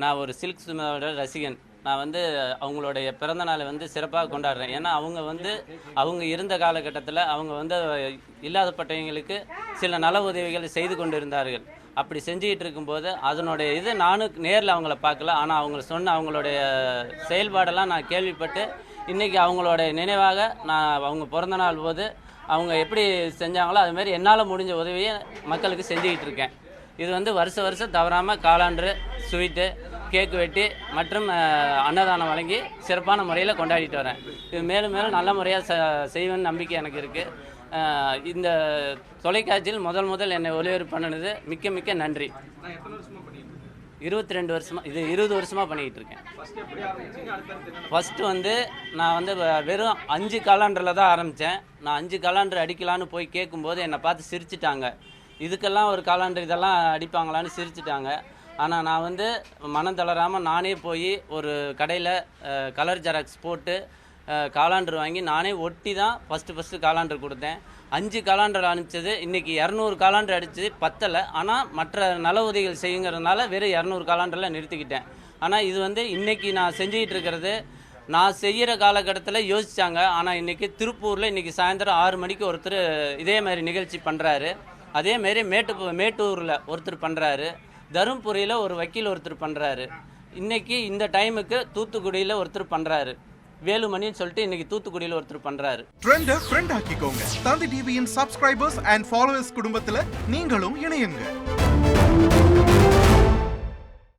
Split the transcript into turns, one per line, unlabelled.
நான் ஒரு சில்க் சுமிதாவோட ரசிகன். நான் வந்து அவங்களுடைய பிறந்த நாளை வந்து சிறப்பாக கொண்டாடுறேன். ஏன்னா அவங்க இருந்த காலகட்டத்தில் அவங்க வந்து இல்லாதப்பட்டவங்களுக்கு சில நல உதவிகளை செய்து கொண்டு இருந்தார்கள். அப்படி செஞ்சுக்கிட்டு இருக்கும்போது அதனுடைய இது நானும் நேரில் அவங்கள பார்க்கல. ஆனால் அவங்க சொன்ன அவங்களுடைய செயல்பாடெல்லாம் நான் கேள்விப்பட்டு இன்றைக்கி அவங்களுடைய நினைவாக நான் அவங்க பிறந்த நாள் போது அவங்க எப்படி செஞ்சாங்களோ அதுமாரி என்னால் முடிஞ்ச உதவியை மக்களுக்கு செஞ்சுக்கிட்டு இருக்கேன். இது வந்து வருஷம் தவறாமல் காலாண்டு ஸ்வீட்டு கேக்கு வெட்டி மற்றும் அன்னதானம் வழங்கி சிறப்பான முறையில் கொண்டாடிட்டு வரேன். இது மேலும் நல்ல முறையாக செய்வேன்னு நம்பிக்கை எனக்கு இருக்குது. இந்த தொலைக்காட்சியில் முதல் என்னை ஒளிபரப்பு பண்ணினது மிக்க நன்றி. 22 வருஷமாக இது 20 வருஷமாக பண்ணிக்கிட்டு இருக்கேன். ஃபஸ்ட்டு வந்து நான் வந்து வெறும் 5 காலாண்டரில் தான் ஆரம்பித்தேன். நான் 5 காலாண்டர் அடிக்கலான்னு போய் கேட்கும்போது என்னை பார்த்து சிரிச்சிட்டாங்க. இதுக்கெல்லாம் ஒரு காலாண்டர் இதெல்லாம் அடிப்பாங்களான்னு சிரிச்சிட்டாங்க. ஆனால் நான் வந்து மனம் தளராமல் நானே போய் ஒரு கடையில் கலர் ஜெராக்ஸ் போட்டு காலாண்டர் வாங்கி நானே ஒட்டி தான் ஃபஸ்ட்டு காலாண்டர் கொடுத்தேன். 5 காலாண்டர் அனுப்பிச்சது இன்றைக்கி 200 காலாண்டர் அடித்தது பத்தலை. ஆனால் மற்ற நல உதவிகள் செய்யுங்கிறதுனால வெறும் 200 காலாண்டரில் நிறுத்திக்கிட்டேன். ஆனால் இது வந்து இன்றைக்கி நான் செஞ்சுக்கிட்டு இருக்கிறது நான் செய்கிற காலகட்டத்தில் யோசித்தாங்க. ஆனால் இன்றைக்கி திருப்பூரில் இன்றைக்கி சாயந்தரம் 6 மணிக்கு ஒருத்தர் இதே மாதிரி நிகழ்ச்சி பண்ணுறாரு. அதேமாரி மேட்டூரில் ஒருத்தர் பண்ணுறாரு. தருமபுரியில் ஒரு வக்கீல் ஒருத்தர் பண்ணுறாரு. இன்றைக்கி இந்த டைமுக்கு தூத்துக்குடியில் ஒருத்தர் பண்ணுறாரு. வேலுமணின்னு சொல்லிட்டு இன்னைக்கு தூத்துக்குடியில் ஒருத்தர் பண்றாரு.
ட்ரெண்டை ஃப்ரெண்ட் ஆக்கிக்கோங்க. தந்தி டிவியின் சப்ஸ்கிரைபர்ஸ் அண்ட் ஃபாலோவர்ஸ் குடும்பத்தில் நீங்களும் இணையுங்க.